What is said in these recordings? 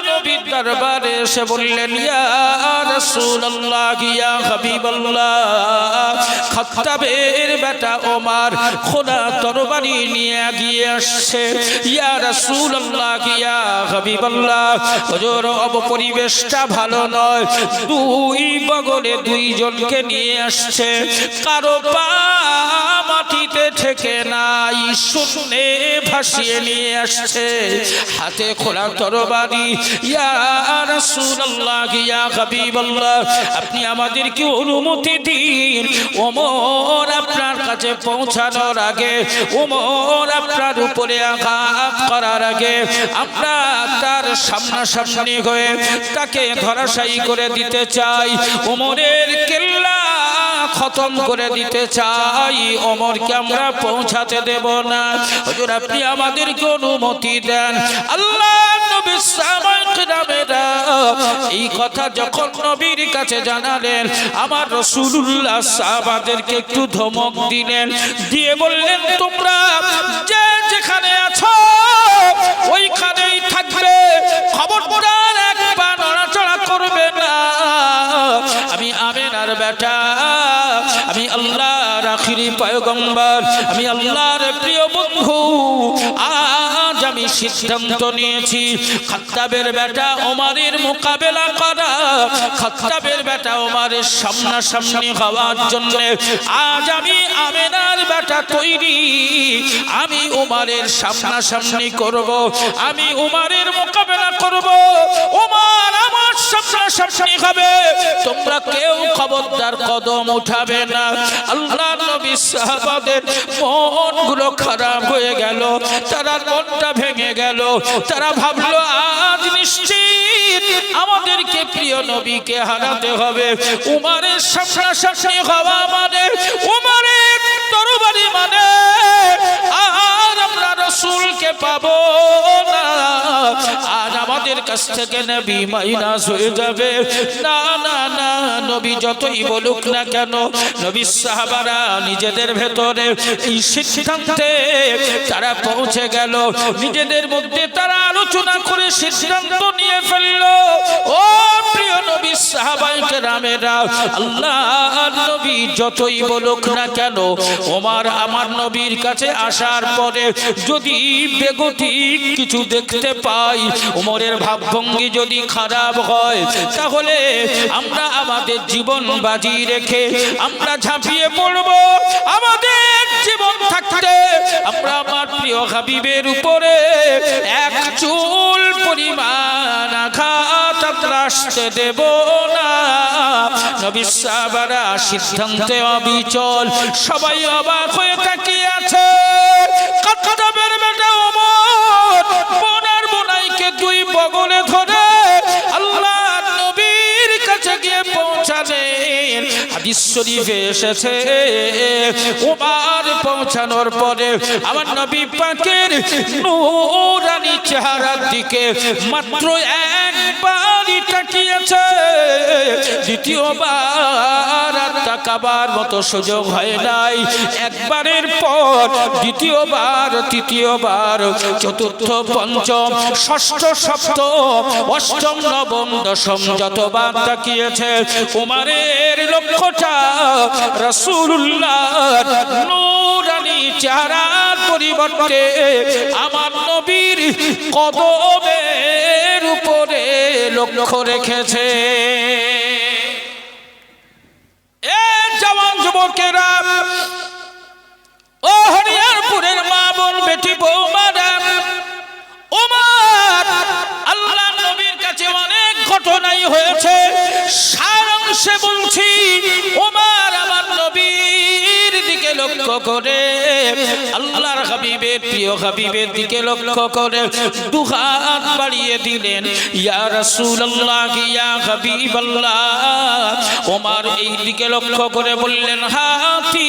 নবীর দরবারে এসে বললেন, ইয়া রাসূলুল্লাহ, ইয়া হাবিবাল্লাহ, খাত্তাবের বেটা ওমর খোদা তরবারি নিয়ে এগিয়ে আসছে। ইয়া রাসূলুল্লাহ, ইয়া হাবিবাল্লাহ, হুজুর অবপরিবেশটা ভালো নয়, দুই বগলে দুইজনকে নিয়ে আসছে, কারো পা মাটিতে ঠেকে নাই, শূন্যে ভাসিয়ে নিয়ে আসছে, হাতে খোলা তরবারি। ইয়া রাসূলুল্লাহ, ইয়া হাবিবাল্লাহ, আপনি আমাদেরকে অনুমতি দিন, ওমর আপনার কাছে পৌঁছানোর আগে, ওমর আপনার উপরে আঘাত করার আগে আমরা তার সামনাসামনি হয়ে তাকে ধরাশায়ী করে দিতে চাই, ওমরের কেল্লা খতম করে দিতে চাই, ওমরকে আমরা পৌঁছাতে দেব না। হুজুর আপনি আমাদেরকে অনুমতি দেন। আল্লাহ নবী সাহাবায়ে-কেরামেরা এই কথা যখন নবীর কাছে জানালেন, আমার রাসূলুল্লাহ সাহাবাদেরকে একটু ধমক দিলেন, দিয়ে বললেন, তোমরা যে যেখানে আছো ওইখানেই থাকবে, খবরদার এক পা নড়াচড়া করবে না। আমি আমেনার বেটা, আমি আল্লাহর আখিরি পয়গম্বর, আমি আল্লাহর প্রিয় বন্ধু, আজ আমি সিদ্ধান্ত নিয়েছি খাত্তাবের বেটা ওমরের মোকাবেলা করা, খাত্তাবের বেটা ওমরের সামনাসামনি হওয়ার জন্য আজ আমি আমেনার বেটা তৈরি, আমি ওমরের সামনাসামনি করব, আমি ওমরের মোকাবেলা করব, ওমর আমার সামনাসামনি হবে, তোমরা কেউ খবরদার কদম উঠাবে না। আল্লাহ নবী সাহাবাদের মনগুলো খারাপ হয়ে গেল, তারা মনটা ভেঙে গেল, তারা ভাবলো আজ নিশ্চিত আমাদেরকে প্রিয় নবীকে হারাতে হবে। উমরের সামনাসামনি হওয়া মানে, উমরের তরবারি মানে, আর আমরা রাসূলকে পাবো না, আজ আমাদের কাছ থেকে নবী মাইনাস হয়ে যাবে। না না না, নবী যতই বলুক না কেন, নবী সাহাবারা নিজেদের ভেতরে এই সিদ্ধান্তে তারা পৌঁছে গেল, নিজেদের মধ্যে তারা আলোচনা করে সিদ্ধান্ত নিয়ে ফেলল, ও প্রিয় নবী সাহাবায়ে-কেরামেরা, আল্লাহর নবী যতই বলুক না কেন, ওমর আমার নবীর কাছে আসার পরে যদি বেগতিক কিছু দেখতে পাই, ওমরের ভাবভঙ্গি যদি খারাপ হয়, তাহলে আমরা আমাদের জীবন বাজি রেখে আমরা ঝাঁপিয়ে পড়ব, আমাদের জীবন থাকতে আমরা আমার প্রিয় হাবিবের উপরে এক চুল পরিমাণ আঘাত আসতে দেব না। নবী সাহাবারা সিদ্ধান্তে অবিচল, সবাই অবাক হয়ে তাকিয়ে আছে। খাত্তাবের বেটা ওমর বোনার বোনাইকে দুই বগলে ধরে আল্লাহ নবীর কাছে গিয়ে পৌঁছালেন। হাদিস শরীফে এসেছে, ওমর পৌঁছানোর পরে আমার নবী পাকের নূরানি চেহারার দিকে মাত্র একবারই তাকিয়েছে, দ্বিতীয়বার তাকাবার মতো সুযোগ হয় নাই। একবারের পর দ্বিতীয়বার, তৃতীয়বার, চতুর্থ, পঞ্চম, ষষ্ঠ, সপ্তম, অষ্টম, নবম, দশম যতবার তাকিয়েছে, ওমরের লক্ষ্যটা রাসূলুল্লাহর নূরানি চেহারার পরিবর্তে আমার নবীর কদমের উপরে লক্ষ্য রেখেছে। এ জওয়ান যুবকেরা, ও হরিয়ারপুরের মা বোন, বেটি বৌমারা, ওমর আল্লাহ নবীর কাছে অনেক ঘটনাই হয়েছে, সারাংশে বলছি, ওমর আমার নবীর দিকে লক্ষ্য করে, আল্লাহর হাবিবের প্রিয় হাবিবের দিকে লক্ষ্য করে দুহাত বাড়িয়ে দিলেন, ইয়া রাসূলুল্লাহ, ইয়া হাবিবাল্লাহ। ওমর এই দিকে লক্ষ্য করে বললেন, হাতি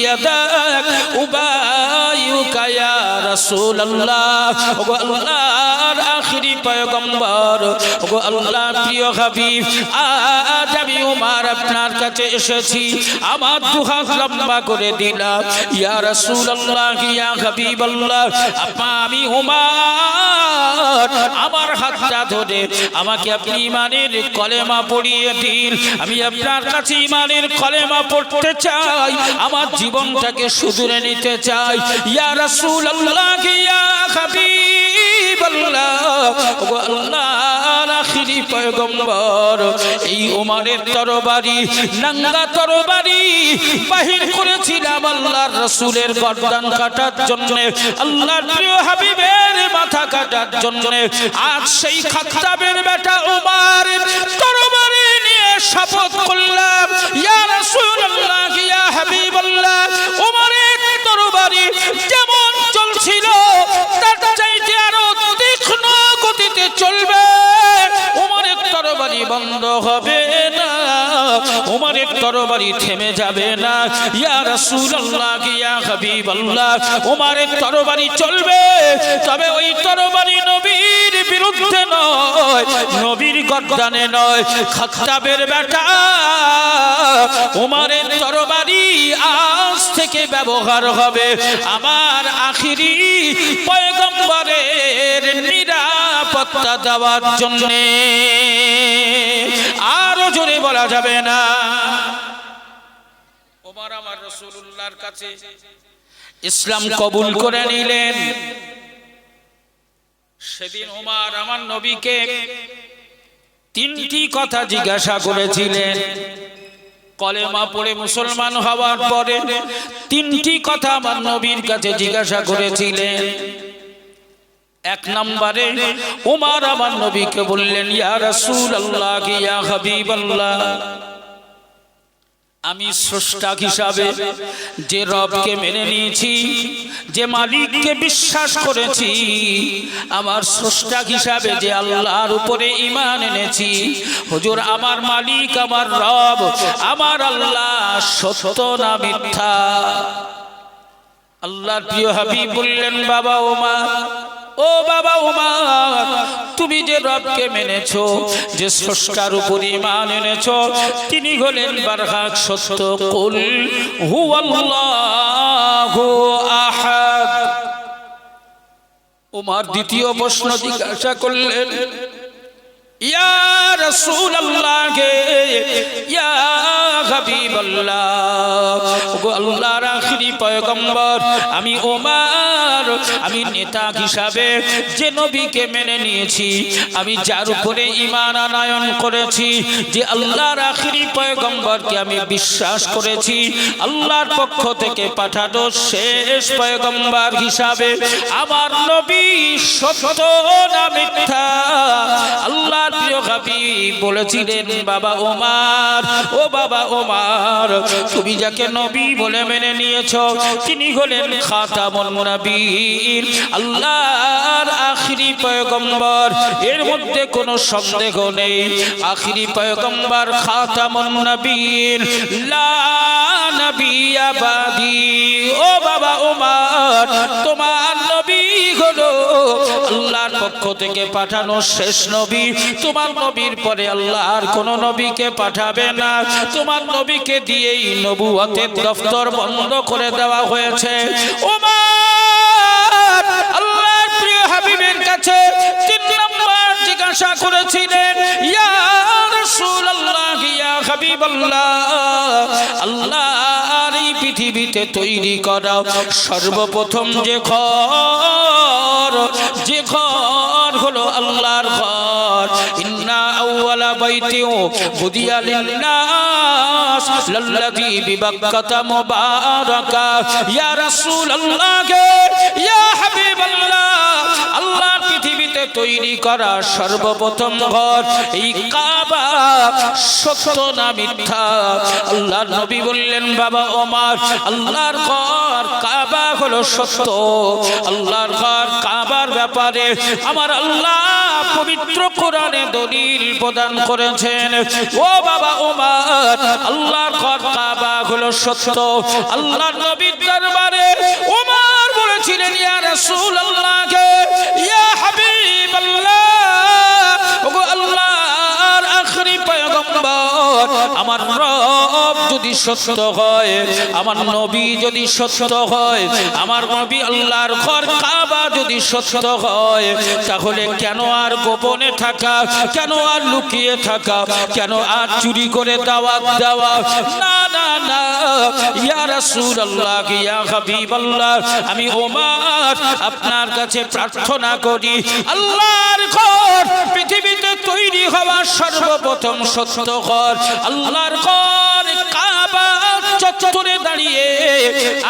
ইয়াদাক উবায়ুকা ইয়া রাসূলুল্লাহ, ও আল্লাহর আখিরি পয়গম্বর গো আল্লাহর প্রিয় হাবিব আজ আমি ওমর আপনার কাছে এসেছি আমার দুহাত লম্বা করে দিলাম ইয়া রাসূলুল্লাহ ইয়া হাবিবাল্লাহ আমি ওমর আমার হাতটা ধরে আমাকে আপনি ঈমানের কলেমা পড়িয়ে দিন আমি আপনার কাছে ঈমানের কলেমা পড়তে চাই আমার জীবনটাকে শুধরে নিতে চাই ইয়া রাসূলুল্লাহ ইয়া হাবিবাল্লাহ ও আল্লাহর আখিরি পয়গম্বর এই ওমরের তরবারি নাঙ্গা তরবারি বাহির করেছিলাম আল্লাহর রাসূলের গর্দান কাটার জন্য আল্লাহর প্রিয় হাবিবের মাথা কাটার জন্য আজ সেই খাত্তাবের বেটা ওমরের তরবারি নিয়ে শপথ করলাম ইয়া রাসূলুল্লাহ ইয়া হাবিবাল্লাহ ওমরের তরবারি যেমন চলছিল তার চাইতে আরো তীক্ষ্ণ গতিতে চলবে ওমরের তরবারি বন্ধ হবে না ওমরের তরবারি থেমে যাবে না ইয়া রাসূলুল্লাহ ইয়া হাবিবাল্লাহ ওমরের তরবারি চলবে তবে ওই তরবারি নবীর বিরুদ্ধে নয় নবীর গর্দানে নয় খাত্তাবের বেটা ওমরের তরবারি আজ থেকে ব্যবহার হবে আমার আখিরি পয়গম্বরের নিরাপত্তা দেওয়ার জন্য আরো জোরে বলা যাবে না ওমর আমার রাসূলুল্লাহর কাছে ইসলাম কবুল করে নিলেন সেদিন ওমর আমার নবীকে তিনটি কথা জিজ্ঞাসা করেছিলেন কলেমা পড়ে মুসলমান হওয়ার পরে তিনটি কথা আমার নবীর কাছে জিজ্ঞাসা করেছিলেন এক নম্বরে ওমর আমার নবীকে বললেন ইয়া রাসূলুল্লাহ ইয়া হাবিবাল্লাহ আমি স্রষ্টা হিসাবে যে রবকে মেনে নিয়েছি যে মালিককে বিশ্বাস করেছি আমার স্রষ্টা হিসাবে যে আল্লাহর উপরে ঈমান এনেছি হুজুর আমার মালিক আমার রব আমার আল্লাহ সত্য না মিথ্যা আল্লাহর প্রিয় হাবিব বললেন বাবা ওমর ও বাবা ওমর তুমি যে রবকে মেনেছো যে স্রষ্টার উপর ঈমান এনেছো তিনি হলেন বারহাক সত্য কুল হুয়াল্লাহু আহাদ ওমর দ্বিতীয় প্রশ্ন জিজ্ঞাসা করলেন ইয়া রাসূলুল্লাহ ইয়া হাবিবাল্লাহ ও আল্লাহর আখিরি পয়গম্বর আমি ওমর আমি নেতা হিসাবে যে নবীকে মেনে নিয়েছি আমি যার উপরে ঈমান আনয়ন করেছি যে আল্লাহর আখিরি পয়গম্বরকে আমি বিশ্বাস করেছি আল্লাহর পক্ষ থেকে পাঠানো শেষ পয়গম্বর হিসাবে আমার নবী সত্য না মিথ্যা আল্লাহ প্রিয় হাবিব বলেছিলেন বাবা ওমর ও বাবা ওমর তুমি যাকে নবী বলে মেনে নিয়েছো তিনি হলেন খাতামুন নবীর আল্লাহর আখিরি পয়গম্বর এর মধ্যে কোনো সন্দেহ নেই আখিরি পয়গম্বর খাতামুন নবীর লা নবিয়্যা বাদি ও বাবা ওমর তোমার নবী হলো আল্লাহর পক্ষ থেকে পাঠানো শেষ নবী তোমার নবীর পরে আল্লাহ আর কোন নবীকে পাঠাবে না তোমার নবীকে দিয়েই নবুয়তের দফতর বন্ধ করে দেওয়া হয়েছে ওমর আল্লাহর প্রিয় হাবিবের কাছে তিন নম্বর জিজ্ঞাসা করেছিলেন ইয়া রাসূলুল্লাহ ইয়া হাবিবাল্লাহ আল্লাহর এই পৃথিবীতে তৈরি করা সর্বপ্রথম যে ঘর হলো আল্লাহর ঘর ইন্না আউওয়ালা বাইতিউ বুদিয়া লিন-নাস লাল্লাযী বিবাক্কাতা মুবারাকা ইয়া রাসূলুল্লাহ ইয়া হাবিবাল্লাহ আল্লাহর পৃথিবীতে তৈরি করা সর্বপ্রথম ঘর এই কাবা সত্য না মিথ্যা আল্লাহর নবী বললেন বাবা ওমর আল্লাহর ঘর কাবা হলো সত্য আল্লাহর ঘর কাবার ব্যাপারে আমার আল্লাহ পবিত্র কোরআনে দলিল প্রদান করেছেন ও বাবা ওমর আল্লাহর ঘর কাবা হলো সত্য আল্লাহর নবীর দরবারে ওমর বলে বলেছিলেন ইয়া রাসূলুল্লাহ ইয়া হাবিবাল্লাহ, ওগো আল্লাহর আখরি পয়গম্বর, আমার রব যদি সত্য হয়, আমার নবী যদি সত্য হয়, আমার নবী আল্লাহর ঘর কাবা যদি সত্য হয়, তাহলে কেন আর গোপনে থাকা, কেন আর লুকিয়ে থাকা, কেন আর চুরি করে দাওয়াত দেওয়া? না না না, ইয়া রাসূলুল্লাহ ইয়া হাবিবাল্লাহ, আমি ওমর আপনার কাছে প্রার্থনা করি, আল্লাহর ঘর পৃথিবীতে তৈরি হওয়া সর্বপ্রথম সত্য ঘর আল্লাহর ঘর কাবা চত্বরে দাঁড়িয়ে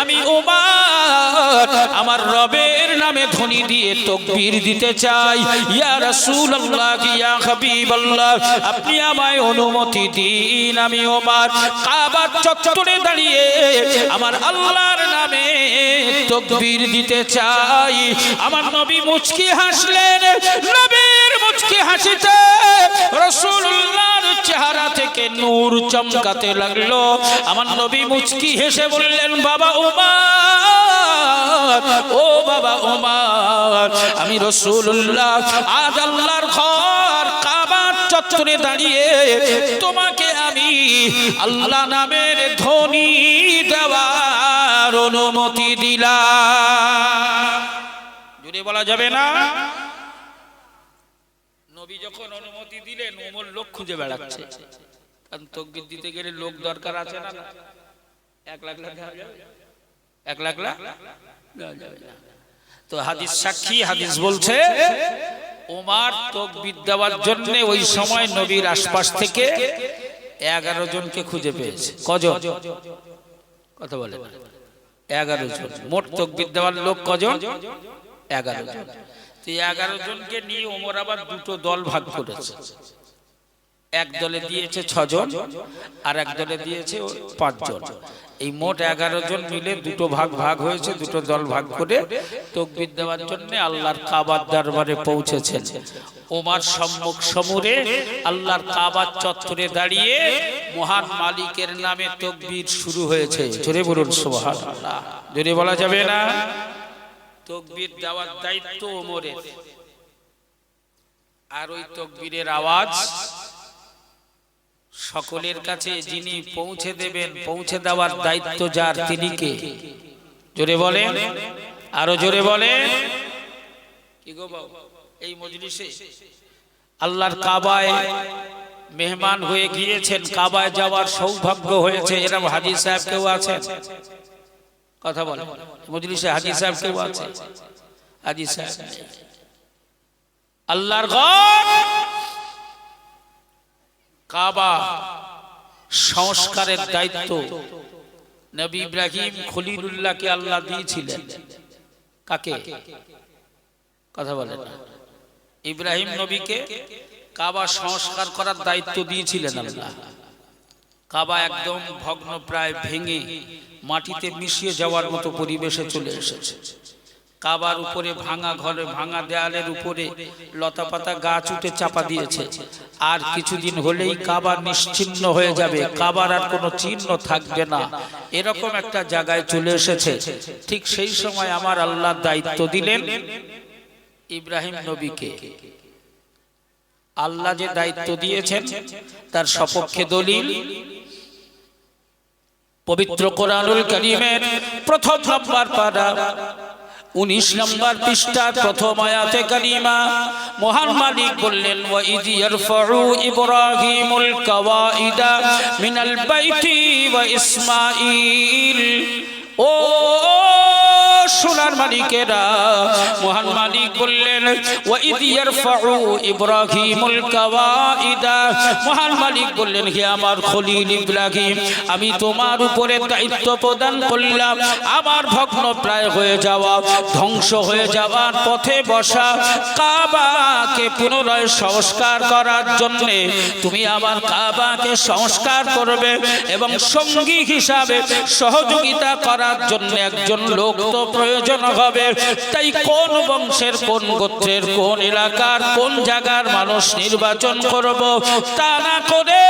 আমি ওমর আমার রবের নামে ধ্বনি দিয়ে তাকবীর দিতে চাই। ইয়া রাসূলুল্লাহ ইয়া হাবিবাল্লাহ, আপনি আমায় অনুমতি দিন, আমি ওমর কাবা চত্বরে দাঁড়িয়ে আমার আল্লাহর নামে তাকবীর দিতে চাই। আমার নবী মুচকি হাসলেন, নবীর মুচকি হাসিতে রাসূলুল্লাহর চেহারা থেকে নূর চমকাতে লাগলো। আমার নবী মুচকি হেসে বললেন, বাবা ওমর, ও বাবা ওমর, আমি রাসূলুল্লাহ আজ আল্লাহর ঘর কাবার চত্বরে দাঁড়িয়ে তোমাকে আমি আল্লাহ নামের ধ্বনি দেওয়ার অনুমতি দিলাম। জুড়ে বলা যাবে না? নবী যখন অনুমতি দিলেন, ওমর লোক খুঁজে বেড়াচ্ছে, কারণ তাকবীর দিতে গেলে লোক দরকার আছে না? 1 লাখ লাখ 1 লাখ লাখ তো হাদিস সাক্ষী, হাদিস বলছে ওমর তাকবীর দেওয়ার জন্য ওই সময় নবীর আশপাশ থেকে 11 জনকে খুঁজে পেয়েছে। কজন? কথা বলে 11 জন। মোট তাকবীর দেওয়ার লোক কজন? 11 জন। তো 11 জনকে নিয়ে ওমর আবার দুটো দল ভাগ করেছে। এক দলে দিয়েছে 6 জন, আর এক দলে দিয়েছে 5 জন। এই মোট 11 জন মিলে দুটো ভাগ হয়েছে, দুটো দল ভাগ করে তাকবীর দেওয়ার জন্য আল্লাহর কাবার দরবারে পৌঁছেছেন। ওমর সম্মুখ সমরে আল্লাহর কাবার চত্বরে দাঁড়িয়ে মহান মালিকের নামে তাকবীর শুরু হয়েছে। জোরে বলুন সুবহানাল্লাহ। জোরে বলা যাবে না? তাকবীর দেওয়ার দায়িত্ব ওমরের, আর ওই তাকবীরের আওয়াজ সকলের কাছে যিনি পৌঁছে দেবেন, পৌঁছে দেওয়ার দায়িত্ব যার, তিনি কে? জোরে বলেন, আরো জোরে বলেন। কি গো বাবা, এই মজলিসে আল্লাহর কাবায় মেহমান হয়ে গিয়েছেন, কাবায় যাওয়ার সৌভাগ্য হয়েছে, এরকম হাজী সাহেব কেউ আছেন? কথা বলেন, মজলিসে হাজী সাহেব কেউ আছে? হাজী সাহেব আল্লাহর ঘর কাবা সংস্কারের দায়িত্ব নবী ইব্রাহিম খলিলুল্লাহকে আল্লাহ দিয়েছিলেন। কাকে? কথা বলেন না। ইব্রাহিম নবীকে কাবা সংস্কার করার দায়িত্ব দিয়েছিলেন আল্লাহ। কাবা একদম ভগ্ন প্রায় ভেঙে মাটিতে মিশিয়ে যাওয়ার মতো পরিবেশে চলে এসেছে। কাবার উপরে ভাঙা ঘরে, ভাঙা দেয়ালের উপরে লতাপাতা গাছ উঠে চাপা দিয়েছে। আর কিছুদিন হলেই কাবা নিশ্চিহ্ন হয়ে যাবে, কাবার আর কোনো চিহ্ন থাকবে না, এরকম একটা জায়গায় চলে এসেছে। ঠিক সেই সময় আমার আল্লাহ দায়িত্ব দিলেন ইব্রাহিম নবীকে। আল্লাহ যে দায়িত্ব দিয়েছেন তার সপক্ষে দলিল পবিত্র কোরআনুল কারীমের প্রথম নম্বর পারা 19 নম্বর পৃষ্ঠার প্রথম আয়াতে কারিমা মহান মালিক বললেন, ওয়া ইয ইয়ারফাউ ইব্রাহিমুল কাওয়াইদা মিনাল বাইতি ওয়া ইসমাঈল। ও সোনার মালিকেরা, মহান মালিক বললেন, ওয়া ইয ইয়ারফাউ ইব্রাহিমুল কাওয়াইদা, মহান মালিক বললেন, হে আমার খলিল ইব্রাহিম, আমি তোমার উপরে দায়িত্ব প্রদান করলাম আমার ভগ্ন প্রায় হয়ে যাওয়া, ধ্বংস হয়ে যাওয়ার পথে বসা কাবাকে পুনরায় সংস্কার করার জন্য তুমি আমার কাবাকে সংস্কার করবে এবং সঙ্গী হিসাবে সহযোগিতা করার জন্য একজন লোক তো প্রয়োজন হবে। তাই কোন বংশের, কোন গোত্রের, কোন এলাকার, কোন জায়গার মানুষ নির্বাচন করব, তা না করে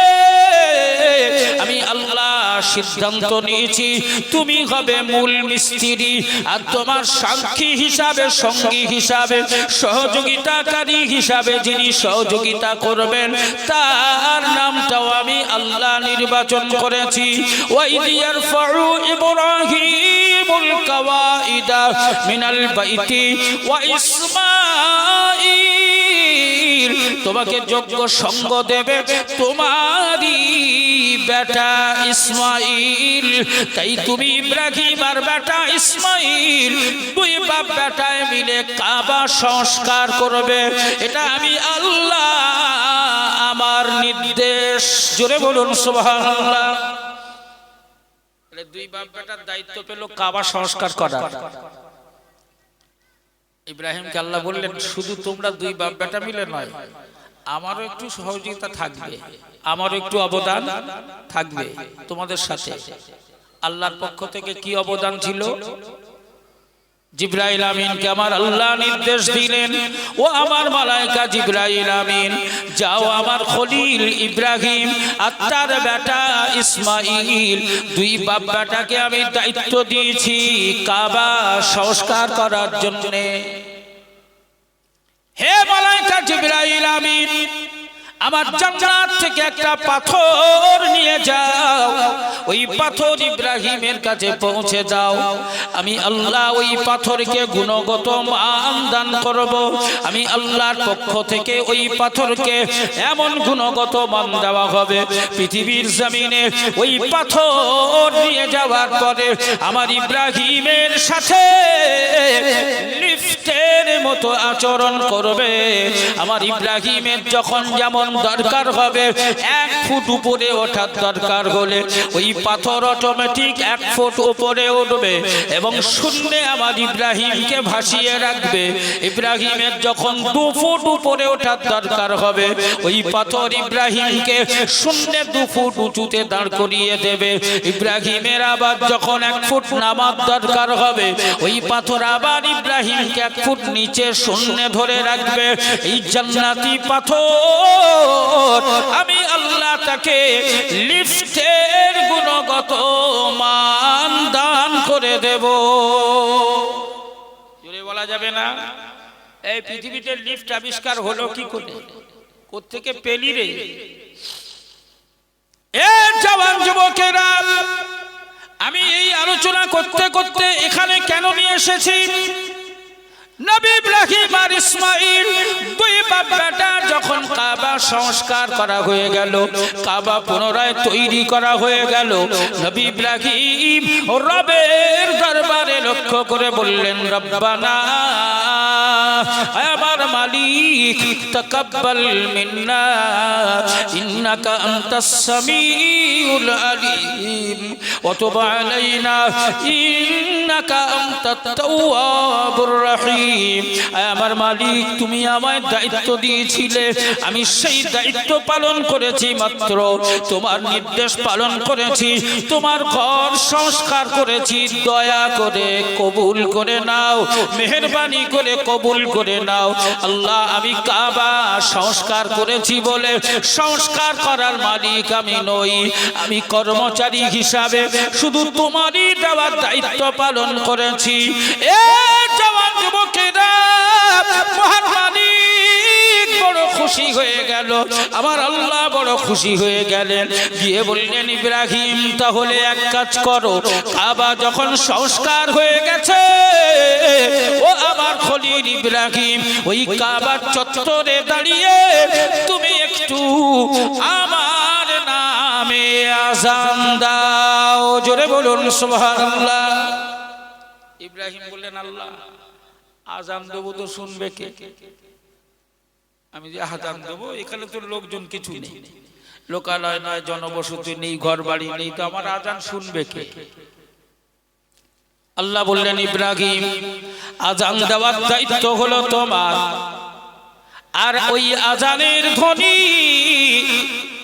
আমি আল্লাহ সিদ্ধান্ত নিয়েছি তুমি হবে মূল মিস্ত্রি, আর তোমার সাক্ষী হিসাবে, সঙ্গী হিসাবে, সহযোগিতাকারী হিসাবে যিনি সহযোগিতা করবেন তার নামটাও আমি আল্লাহ নির্বাচন করেছি। ওয়াইদ ইয়ারফাউ ইব্রাহিমুল কাওয়াইদা মিনাল বাইতি ওয়া ইসমাঈল, তোমাকে যোগ্য সঙ্গ দেবে তোমারই বেটা ইসমাঈল। তাই তুমি ইব্রাহিম আর বেটা ইসমাঈল দুই বাপ বেটায় মিলে কাবা সংস্কার করবে, এটা আমি আল্লাহ আমার নির্দেশ। জোরে বলুন সুবহানাল্লাহ। দুই বাপ বেটার দায়িত্ব পেল কাবা সংস্কার করা। ইব্রাহিমকে আল্লাহ বললেন শুধু তোমরা দুই বাপ বেটা মিলে নয়, আমারও একটু সহযোগিতা থাকবে, আমারও একটু অবদান থাকবে তোমাদের সাথে। আল্লাহর পক্ষ থেকে কি অবদান ছিল? জিবরাইল আমিনকে আমার আল্লাহ নির্দেশ দিলেন, ও আমার মালায়েকা জিবরাইল আমিন, যাও আমার খলিল ইব্রাহিম আর তার বেটা ইসমাঈল দুই বাপ বেটাকে আমি দায়িত্ব দিয়েছি কাবা সংস্কার করার জন্য। হে মালায়েকা জিবরাইল আমিন, আমার জান্নাত থেকে একটা পাথর নিয়ে যাও, ওই পাথর ইব্রাহিমের কাছে পৌঁছে দাও। আমি আল্লাহ ওই পাথরকে গুণগত মান দান করব। আমি আল্লাহর পক্ষ থেকে ওই পাথরকে এমন গুণগত মান দেওয়া হবে, পৃথিবীর জমিনে ওই পাথর নিয়ে যাওয়ার পরে আমার ইব্রাহিমের সাথে লিফটের মতো আচরণ করবে। আমার ইব্রাহিমের যখন যেমন দরকার হবে 1 ফুট উপরে ওঠার দরকার হলে ওই পাথর অটোমেটিক 1 ফুট উপরে উঠবে এবং শূন্যে আমার ইব্রাহিমকে ভাসিয়ে রাখবে। ইব্রাহিমের যখন 2 ফুট উপরে ওঠার দরকার হবে ওই পাথর ইব্রাহিমকে শূন্যে 2 ফুট উঁচুতে দাঁড় করিয়ে দেবে। ইব্রাহিমের আবার যখন 1 ফুট নামার দরকার হবে ওই পাথর আবার ইব্রাহিমকে 1 ফুট নিচে শূন্যে ধরে রাখবে। এই জান্নাতি পাথর আমি আল্লাহ তাকে লিফটের গুণগত মান দান করে দেব। জোরে বলা যাবে না? এই পৃথিবীতে লিফট আবিষ্কার হলো কি করে? কোত্থেকে পেলি রে? এ জওয়ান যুবকেরা, আমি এই আলোচনা করতে করতে এখানে কেন নিয়ে এসেছি? নবী ইব্রাহিম আর ইসমাঈল দুই বাপ বেটা যখন কাবা সংস্কার করা হয়ে গেল, কাবা পুনরায় তৈরি করা হয়ে গেল, নবী ইব্রাহিম রবের দরবারে লক্ষ্য করে বললেন, রব্বানা, আমার মালিক, তাকাব্বাল মিন্না ইন্নাকা আনতাস সামিউল আলিম ওয়া তুব আলাইনা ইন্নাকা আনতাত তাওয়াবুর রহিম। আমার মালিক, তুমি আমায় দায়িত্ব দিয়েছিলে, আমি সেই দায়িত্ব পালন করেছি, মাত্র তোমার নির্দেশ পালন করেছি, তোমার ঘর সংস্কার করেছি, দয়া করে কবুল করে নাও, মেহেরবানি করে কবুল করে নাও। আল্লাহ, আমি কাবা সংস্কার করেছি বলে সংস্কার করার মালিক আমি নই, আমি কর্মচারী হিসাবে শুধু তোমারই দেওয়ার দায়িত্ব পালন করেছি। এ জওয়ান যুবকেরা, মহান মালিক বড় খুশি হয়ে গেল, আমার আল্লাহ বড় খুশি হয়ে গেলেন। গিয়ে বললেন, ইব্রাহিম, তাহলে এক কাজ করো, কাবা যখন সংস্কার হয়ে গেছে, ও আমার খলিল ইব্রাহিম, ওই কাবার চত্বরে দাঁড়িয়ে তুমি একটু আমার নামে আযান দাও। জোরে বলুন সুবহানাল্লাহ। ইব্রাহিম বললেন, আল্লাহ, আযান দেবো তো শুনবে কে? আমি যে আযান দেবো, এখানে তো লোকজন কিছু নেই, লোকালয় নয়, জনবসতি নেই, ঘর বাড়ি নেই, তো আমার আযান শুনবে কে? আল্লাহ বললেন, ইব্রাহিম, আযান দেওয়ার দায়িত্ব হলো তোমার, আর ওই আযানের ধ্বনি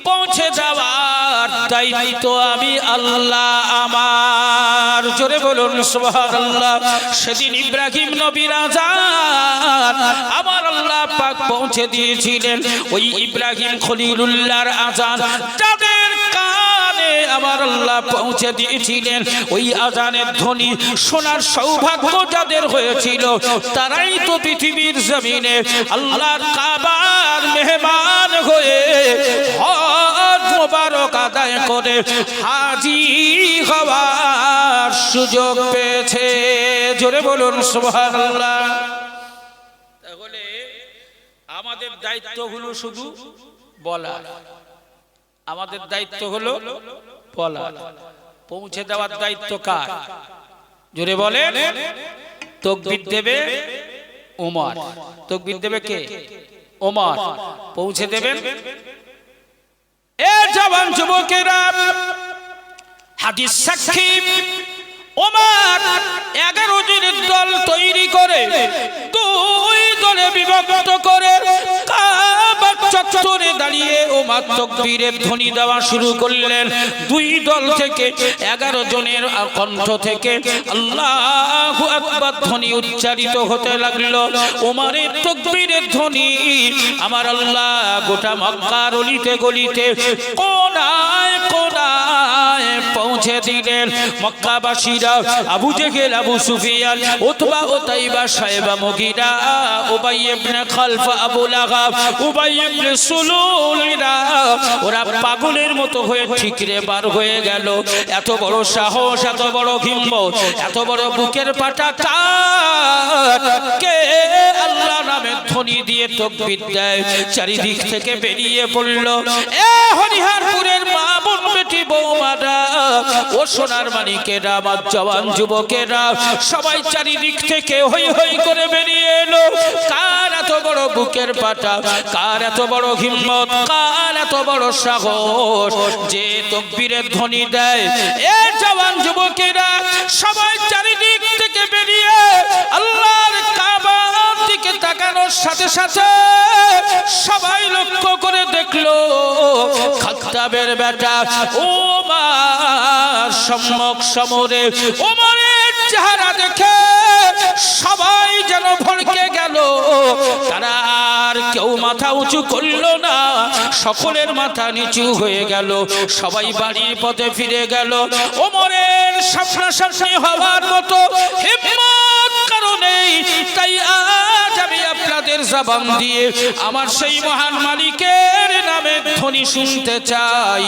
পৌঁছে যাওয়ার দায়িত্ব আমি আল্লাহ আমার। জোরে বলুন সুবহানাল্লাহ। সেদিন ইব্রাহিম নবীর আযান আমার আল্লাহ পাক পৌঁছে দিয়েছিলেন। ওই ইব্রাহিম খলিলুল্লাহর আযান যাদের কানে আমার আল্লাহ পৌঁছে দিয়েছিলেন, ওই আযানের ধ্বনি শোনার সৌভাগ্য যাদের হয়েছিল, তারাই তো পৃথিবীর জমিনে আল্লাহর কাবার মেহমান হয়ে হজ মোবারক আদায় করে হাজী হওয়ার সুযোগ পেয়েছে। জোরে বলুন সুবহানাল্লাহ। তাহলে আমাদের দায়িত্ব হলো শুধু বলা, আমাদের দায়িত্ব হলো বলা, পৌঁছে দেওয়ার দায়িত্ব কার? জোরে বলেন। তাকবীর দেবে ওমর। তাকবীর দেবে কে? ওমর। পৌঁছে দেবেন এ জওয়ান যুবকেরা। হাদিস সাক্ষী ওমর 11 জনের দল তৈরি করে দুই দলে বিভক্ত করে কাবার চত্বরে দাঁড়িয়ে ওমর তাকবীরের ধ্বনি দেওয়া শুরু করলেন। দুই দল থেকে 11 জনের কণ্ঠ থেকে আল্লাহু আকবার ধ্বনি উচ্চারিত হতে লাগলো। ওমরের তাকবীরের ধ্বনি আমার আল্লাহ গোটা মক্কার অলিতে গলিতে কোনায় কোনায় পৌঁছে দিলেন। মক্কাবাসীরা আবু জেহেল, আবু সুফিয়ান, উতবা, উতাইবা, শায়বা, মুগীরা, উবাই ইবনে খালফা, আবু লাহাব, উবাই ইবনে সুলুলরা ওরা পাগলের মতো হয়ে ঠিকরে বার হয়ে গেল। এত বড় সাহস, এত বড় হিম্মত, এত বড় বুকের পাটা কার? কে আল্লাহ নামের ধ্বনি দিয়ে তাকবীর দেয়? চারিদিক থেকে বেরিয়ে পড়ল এ হরিহরপুরের মা বোন, বেটি, বৌমারা, ও সোনার মানিকেরা, আমার জওয়ান যুবকেরা, সবাই চারিদিক থেকে হই হই করে বেরিয়ে এলো। কার এত বড় বুকের পাটা, কার এত বড় হিম্মত, কার এত বড় সাহস যে তাকবীরের ধ্বনি দেয়? এ জওয়ান যুবকেরা সবাই চারিদিক থেকে বেরিয়ে আল্লাহর কাবার দিকে তাকানোর সাথে সাথে সবাই লক্ষ্য করে দেখলো খাত্তাবের বেটা ওমর সম্মুখ সমরে। ওমরের চেহারা দেখে সবাই যেন ভড়কে গেল। তারা আর কেউ মাথা উঁচু করলো না, সকলের মাথা নিচু হয়ে গেল। সবাই বাড়ির পথে ফিরে গেল। ওমরের সামনাসামনি হওয়ার মতো হিম্মত কারণেই তাই আজ আমি আপনাদের জবান দিয়ে আমার সেই মহান মালিকের নামের ধ্বনি শুনতে চাই।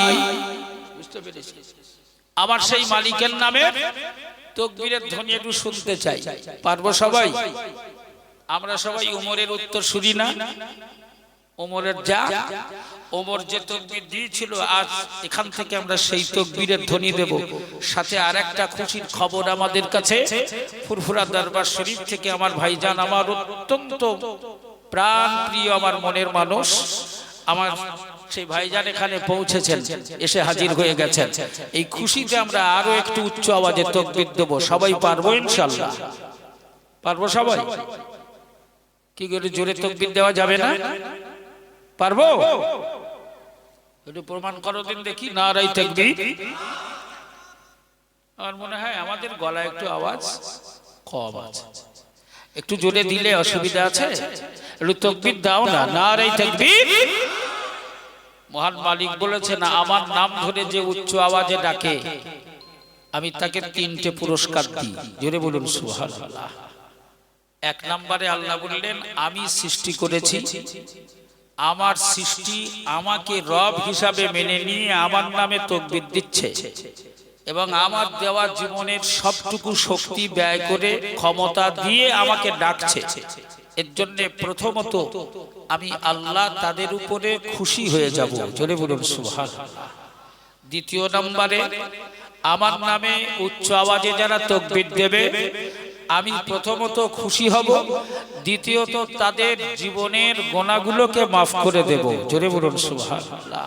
বুঝতে পেরেছি? আমার সেই মালিকের নামে তাকবীরের ধ্বনি একটু শুনতে চাই। পারবো সবাই? আমরা সবাই ওমরের উত্তর শুনি না? ওমরের যা ওমর যে তাকবীর দিয়েছিল, আজ এখান থেকে আমরা সেই তাকবীরের ধ্বনি দেব। সাথে আরেকটা খুশির খবর আমাদের কাছে ফুরফুরা দরবার শরীফ থেকে আমার ভাইজান, আমার অত্যন্ত প্রাণ প্রিয়, আমার মনের মানুষ, আমার সেই ভাইজান এখানে পৌঁছেছেন, এসে হাজির হয়ে গেছেন। এই খুশিতে আমরা আরো একটু উচ্চ আওয়াজে তাকবীর দেব। সবাই পারবো ইনশাআল্লাহ? পারবো সবাই? কি করে জোরে তাকবীর দেওয়া যাবে না? পারবো? একটু প্রমাণ করো দিন দেখি। নারায়ে তাকবীর। আমার মনে হয় আমাদের গলায় একটু আওয়াজ কম আছে, একটু জোরে দিলে অসুবিধা আছে? একটু তাকবীর দাও না। নারায়ে তাকবীর। মহান মালিক বলেছেন, আমার নাম ধরে যে উচ্চ আওয়াজে ডাকে আমি তাকে 3টে পুরস্কার দিই। জোরে বলুন সুবহানাল্লাহ। 1 নম্বরে আল্লাহ বললেন, আমি সৃষ্টি করেছি, আমার সৃষ্টি আমাকে রব হিসাবে মেনে নিয়ে আমার নামে তাকবীর দিচ্ছে এবং আমার দেওয়া জীবনের সবটুকু শক্তি ব্যয় করে ক্ষমতা দিয়ে আমাকে ডাকছে। এর জন্য প্রথমত আমি আল্লাহ তাদের উপরে খুশি হয়ে যাব। জোরে বলুন সুবহানাল্লাহ। দ্বিতীয় নম্বরে আমার নামে উচ্চ আওয়াজে যারা তাকবীর দেবে আমি প্রথমত খুশি হব, দ্বিতীয়ত তাদের জীবনের গুনাহগুলোকে মাফ করে দেব। জোরে বলুন সুবহানাল্লাহ।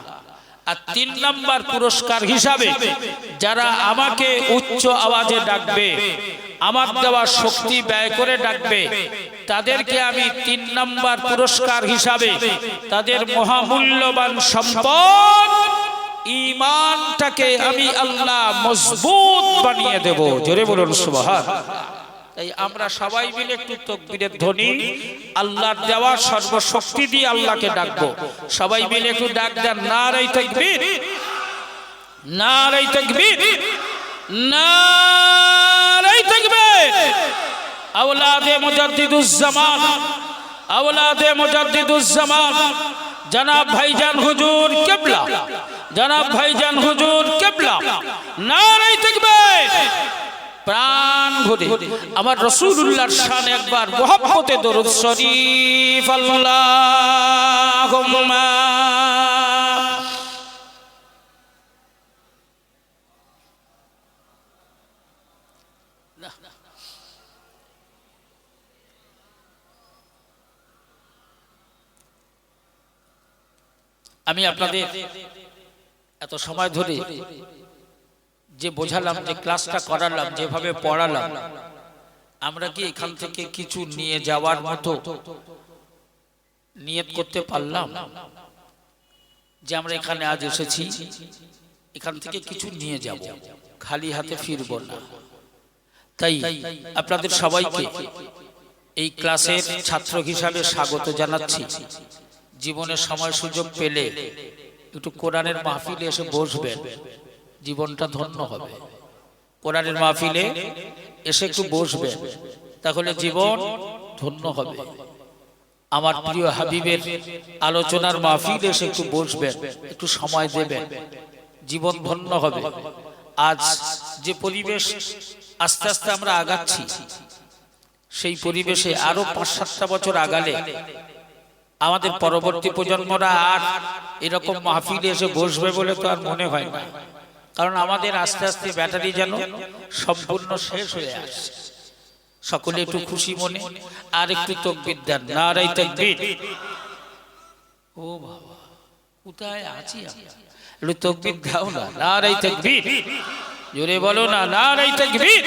আর 3 নম্বর পুরস্কার হিসাবে যারা আমাকে উচ্চ আওয়াজে ডাকবে, আমার দেওয়া শক্তি ব্যয় করে ডাকবে, তাদেরকে আমি 3 নম্বর পুরস্কার হিসাবে তাদের মহামূল্যবান সম্পদ ঈমানটাকে আমি আল্লাহ মজবুত বানিয়ে দেব। জোরে বলুন সুবহানাল্লাহ। তাই আমরা সবাই মিলে একটু তাকবীরের ধ্বনি আল্লাহর দেওয়া সর্বশক্তি দিয়ে আল্লাহকে ডাকবো। সবাই মিলে একটু ডাক দেন, নারে তাকবীর, নারে তাকবীর, নারে তাকবীর। আওলাদে মুজাদ্দিদুজ জামান, আওলাদে মুজাদ্দিদুজ জামান জনাব ভাইজান হুজুর কিবলা, জনাব ভাইজান হুজুর কিবলা, নারে তাকবীর। প্রাণ ভরে আমার রাসূলুল্লাহর শানে একবার মুহাব্বতে দরুদ শরীফ আল্লাহুম্মা। আমি আপনাদের এত সময় ধরে যে বোঝালাম, যে ক্লাসটা করালাম, যেভাবে পড়ালাম, আমরা কি এখান থেকে কিছু নিয়ে যাওয়ার মতো নিয়ত করতে পারলাম যে আমরা এখানে আজ এসেছি, এখান থেকে কিছু নিয়ে যাব, খালি হাতে ফিরবো না? তাই আপনাদের সবাইকে এই ক্লাসের ছাত্র হিসাবে স্বাগত জানাচ্ছি। জীবনের সময় সুযোগ পেলে একটু কোরআনের মাহফিলে এসে বসবেন, জীবনটা ধন্য হবে। কোরআনের মাহফিলে এসে একটু বসবেন, তাহলে জীবন ধন্য হবে। আমার প্রিয় হাবিবের আলোচনার মাহফিলে এসে একটু বসবেন, একটু সময় দেবেন, জীবন ধন্য হবে। আজ যে পরিবেশ আস্তে আস্তে আমরা আগাচ্ছি, সেই পরিবেশে আরো ৫-৭টা বছর আগালে আমাদের পরবর্তী প্রজন্মরা আর এরকম মাহফিলে এসে বসবে বলে তো আর মনে হয় না। কারণ আমাদের আস্তে আস্তে ব্যাটারি যেন সম্পূর্ণ শেষ হয়ে আসছে। সকলে একটু খুশি মনে আর একটু তাকবীর দেন, নারে তাকবীর। ও বাবা, কোথায় আছি আমরা? একটু তাকবীর দাও না, নারে তাকবীর। জোরে বলো না, নারে তাকবীর।